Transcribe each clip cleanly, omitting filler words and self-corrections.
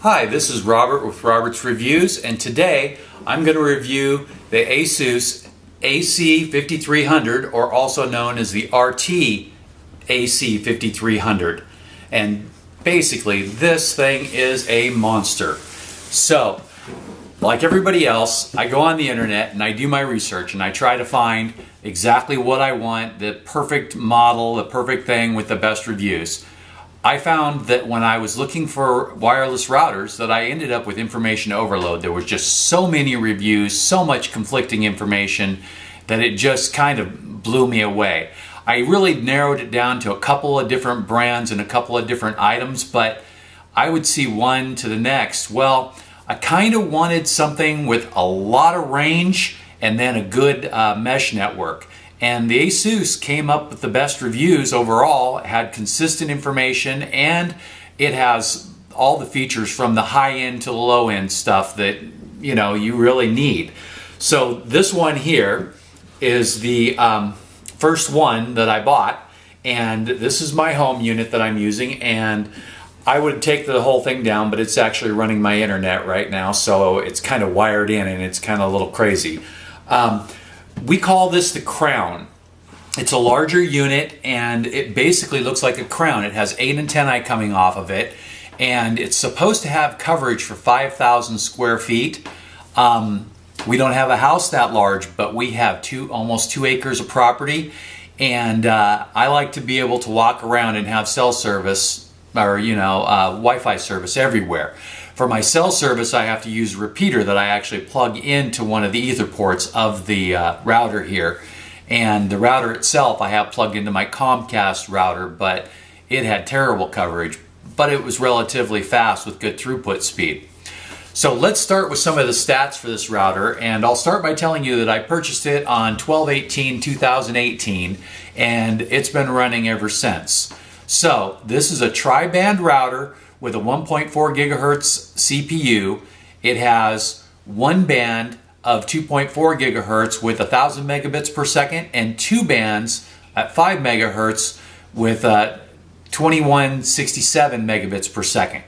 Hi, this is Robert with Robert's Reviews, and today I'm going to review the Asus AC5300, or also known as the RT AC5300. And basically, this thing is a monster. So, like everybody else, I go on the internet and I do my research and I try to find exactly what I want, the perfect model, the perfect thing with the best reviews. I found that when I was looking for wireless routers that I ended up with information overload. There was just so many reviews, so much conflicting information that it just kind of blew me away. I really narrowed it down to a couple of different brands and a couple of different items, but I would see one to the next. Well, I kind of wanted something with a lot of range and then a good mesh network. And the Asus came up with the best reviews overall. It had consistent information, and it has all the features from the high-end to the low-end stuff that you really need. So this one here is the first one that I bought, and this is my home unit that I'm using, and I would take the whole thing down, but it's actually running my internet right now, so it's kind of wired in and it's kind of a little crazy. We call this the crown. It's a larger unit and it basically looks like a crown. It has 8 antennae coming off of it, and it's supposed to have coverage for 5,000 square feet. We don't have a house that large, but we have almost 2 acres of property, and I like to be able to walk around and have cell service or Wi-Fi service everywhere. For my cell service, I have to use a repeater that I actually plug into one of the ether ports of the router here. And the router itself I have plugged into my Comcast router, but it had terrible coverage, but it was relatively fast with good throughput speed. So let's start with some of the stats for this router, and I'll start by telling you that I purchased it on 12/18/2018, and it's been running ever since. So this is a tri-band router with a 1.4 gigahertz CPU. It has one band of 2.4 gigahertz with 1,000 megabits per second, and 2 bands at 5 megahertz with 2167 megabits per second.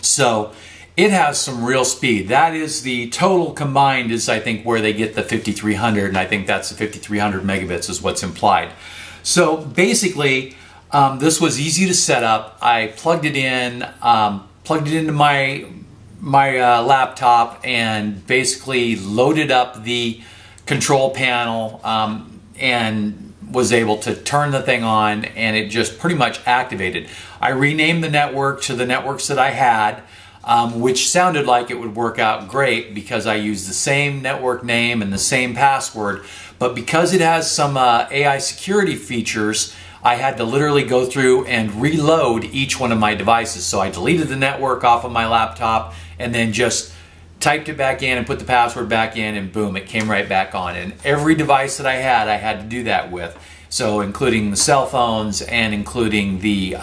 So it has some real speed. That is the total combined is I think where they get the 5300, and I think that's the 5300 megabits is what's implied. So basically, this was easy to set up. I plugged it in, plugged it into my laptop, and basically loaded up the control panel and was able to turn the thing on, and it just pretty much activated. I renamed the network to the networks that I had, which sounded like it would work out great because I used the same network name and the same password, but because it has some AI security features, I had to literally go through and reload each one of my devices. So I deleted the network off of my laptop and then just typed it back in and put the password back in, and boom, it came right back on. And every device that I had to do that with. So including the cell phones and including the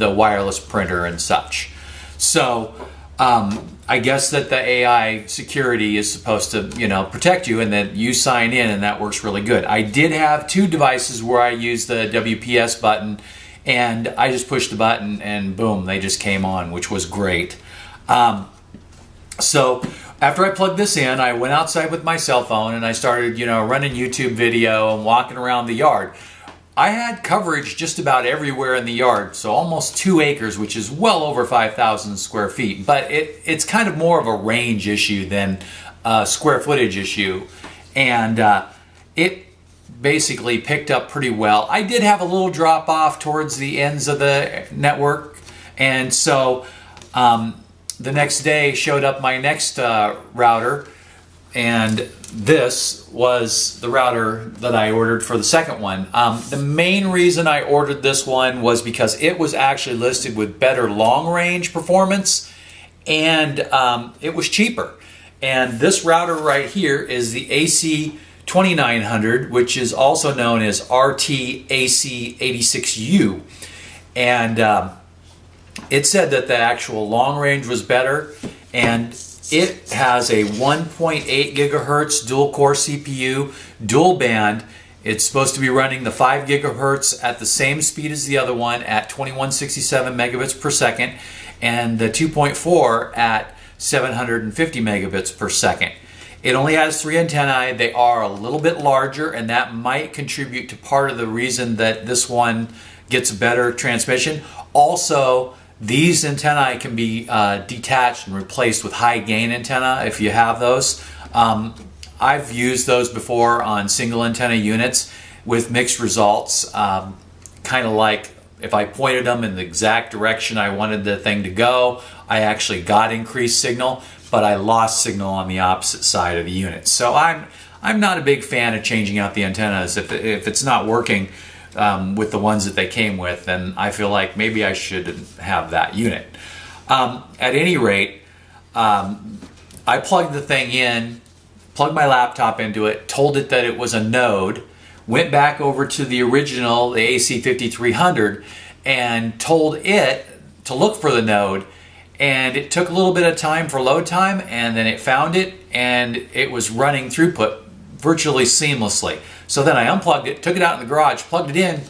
wireless printer and such. So I guess that the AI security is supposed to, protect you, and that you sign in, and that works really good. I did have 2 devices where I used the WPS button, and I just pushed the button and boom, they just came on, which was great. So after I plugged this in, I went outside with my cell phone and I started, running YouTube video and walking around the yard. I had coverage just about everywhere in the yard, so almost 2 acres, which is well over 5,000 square feet. But it's kind of more of a range issue than a square footage issue. And it basically picked up pretty well. I did have a little drop off towards the ends of the network. And so the next day showed up my next router, and this was the router that I ordered for the second one. The main reason I ordered this one was because it was actually listed with better long-range performance, and it was cheaper. And this router right here is the AC2900, which is also known as RT AC86U. And it said that the actual long range was better, and it has a 1.8 gigahertz dual core CPU, dual band. It's supposed to be running the 5 gigahertz at the same speed as the other one at 2167 megabits per second. and the 2.4 at 750 megabits per second. It only has 3 antennae. They are a little bit larger, and that might contribute to part of the reason that this one gets better transmission. Also, these antennae can be detached and replaced with high gain antenna if you have those. I've used those before on single antenna units with mixed results. Kind of like if I pointed them in the exact direction I wanted the thing to go, I actually got increased signal, but I lost signal on the opposite side of the unit. So I'm not a big fan of changing out the antennas. If it's not working with the ones that they came with, then I feel like maybe I should have that unit. At any rate, I plugged the thing in, plugged my laptop into it, told it that it was a node, went back over to the original, the AC5300, and told it to look for the node. And it took a little bit of time for load time, and then it found it, and it was running throughput virtually seamlessly. So then I unplugged it, took it out in the garage, plugged it in,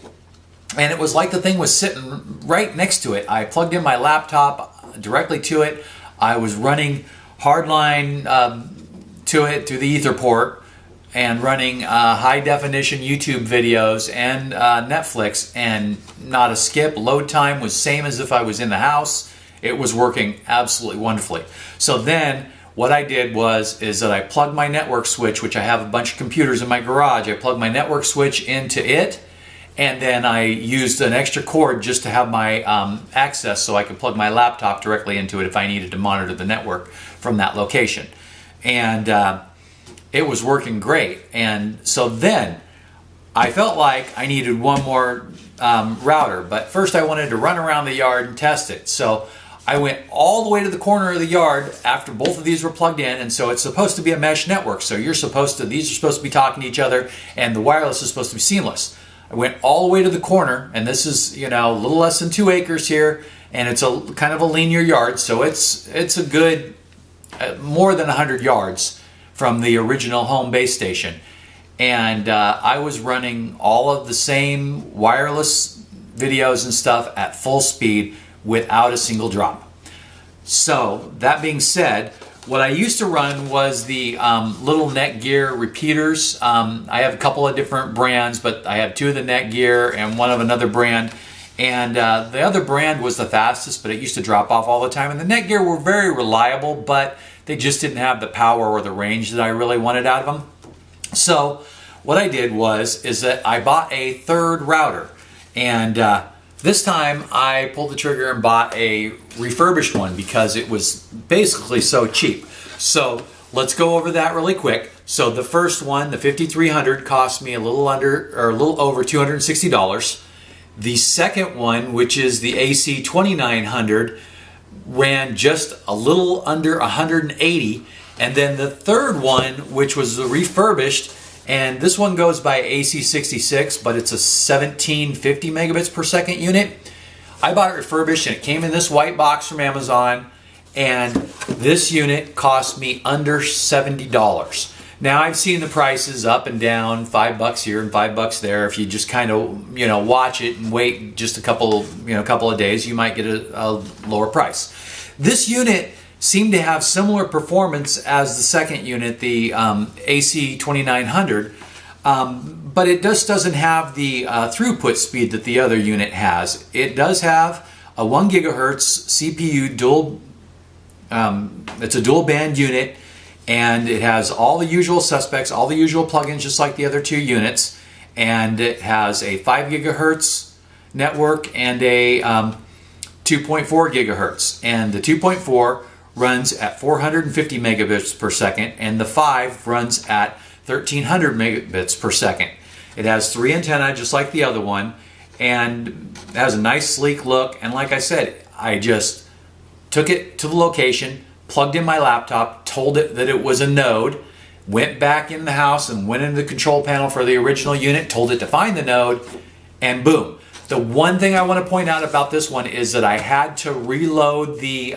and it was like the thing was sitting right next to it. I plugged in my laptop directly to it. I was running hardline to it through the ether port, and running high definition YouTube videos and Netflix, and not a skip. Load time was same as if I was in the house. It was working absolutely wonderfully. So then what I did is that I plugged my network switch, which I have a bunch of computers in my garage. I plugged my network switch into it, and then I used an extra cord just to have my access so I could plug my laptop directly into it if I needed to monitor the network from that location. And it was working great. And so then I felt like I needed one more router, but first I wanted to run around the yard and test it. So I went all the way to the corner of the yard after both of these were plugged in, and so it's supposed to be a mesh network. So these are supposed to be talking to each other, and the wireless is supposed to be seamless. I went all the way to the corner, and this is, you know, a little less than 2 acres here, and it's a kind of a linear yard, so it's a good more than 100 yards from the original home base station. And I was running all of the same wireless videos and stuff at full speed without a single drop. So that being said, what I used to run was the little Netgear repeaters. I have a couple of different brands, but I have 2 of the Netgear and 1 of another brand. And the other brand was the fastest, but it used to drop off all the time. And the Netgear were very reliable, but they just didn't have the power or the range that I really wanted out of them. So what I did is that I bought a third router. And this time I pulled the trigger and bought a refurbished one because it was basically so cheap. So let's go over that really quick. So the first one, the 5300, cost me a little over $260. The second one, which is the AC2900, ran just a little under 180. And then the third one, which was the refurbished, and this one goes by AC66, but it's a 1750 megabits per second unit. I bought it refurbished, and it came in this white box from Amazon, and this unit cost me under $70. Now I've seen the prices up and down, $5 here and $5 there. If you just kind of, you know, watch it and wait just a couple of days, you might get a lower price. This unit seemed to have similar performance as the second unit, the AC2900, but it just doesn't have the throughput speed that the other unit has. It does have a 1 gigahertz CPU dual. It's a dual band unit, and it has all the usual suspects, all the usual plugins, just like the other 2 units. And it has a 5 gigahertz network and a 2.4 gigahertz. And the 2.4 runs at 450 megabits per second, and the 5 runs at 1300 megabits per second. It has 3 antennae just like the other one, and it has a nice sleek look. And like I said, I just took it to the location, plugged in my laptop, told it that it was a node, went back in the house and went into the control panel for the original unit, told it to find the node, and boom. The one thing I want to point out about this one is that I had to reload the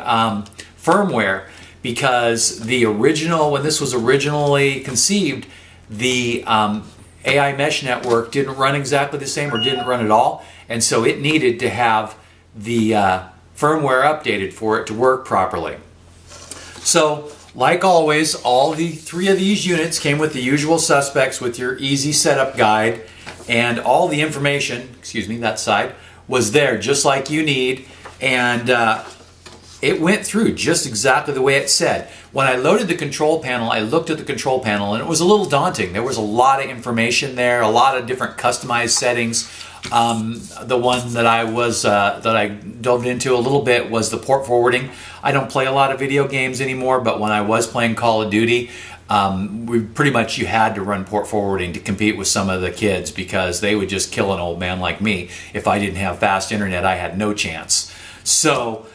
firmware, because the original, when this was originally conceived, the AI mesh network didn't run exactly the same, or didn't run at all, and so it needed to have the firmware updated for it to work properly. So, like always, all the 3 of these units came with the usual suspects with your easy setup guide, and all the information, excuse me, that side, was there just like you need, and it went through just exactly the way it said. When I loaded the control panel, I looked at the control panel and it was a little daunting. There was a lot of information there, a lot of different customized settings. The one that I dove into a little bit was the port forwarding. I don't play a lot of video games anymore, but when I was playing Call of Duty, you had to run port forwarding to compete with some of the kids, because they would just kill an old man like me. If I didn't have fast internet, I had no chance. So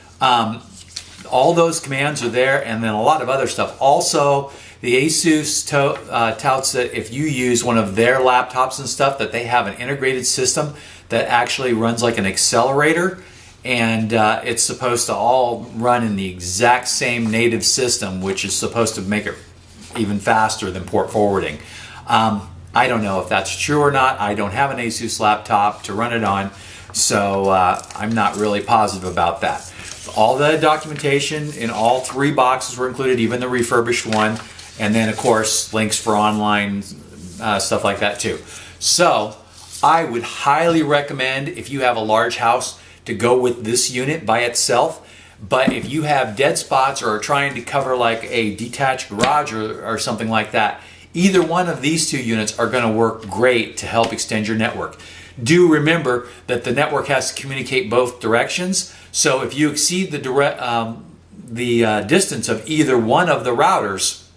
all those commands are there, and then a lot of other stuff. Also, the Asus touts that if you use one of their laptops and stuff, that they have an integrated system that actually runs like an accelerator, and it's supposed to all run in the exact same native system, which is supposed to make it even faster than port forwarding. I don't know if that's true or not. I don't have an Asus laptop to run it on, so I'm not really positive about that. All the documentation in all 3 boxes were included, even the refurbished one, and then of course links for online stuff like that too. So I would highly recommend, if you have a large house, to go with this unit by itself. But if you have dead spots or are trying to cover like a detached garage or something like that, either one of these 2 units are going to work great to help extend your network. Do remember that the network has to communicate both directions, so if you exceed the distance of either one of the routers,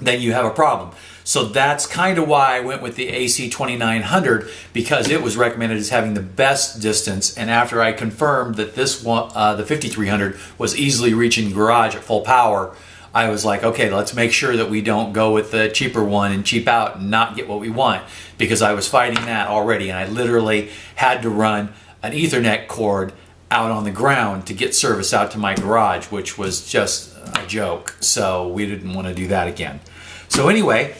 then you have a problem. So that's kind of why I went with the AC2900, because it was recommended as having the best distance, and after I confirmed that this one, the 5300, was easily reaching garage at full power, I was like, okay, let's make sure that we don't go with the cheaper one and cheap out and not get what we want, because I was fighting that already, and I literally had to run an Ethernet cord out on the ground to get service out to my garage, which was just a joke. So we didn't want to do that again. So anyway,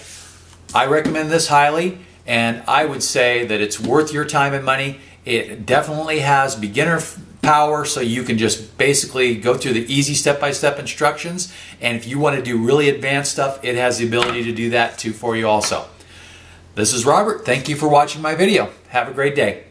I recommend this highly, and I would say that it's worth your time and money. It definitely has beginner power, so you can just basically go through the easy step-by-step instructions, and if you want to do really advanced stuff, it has the ability to do that too for you also. This is Robert. Thank you for watching my video. Have a great day.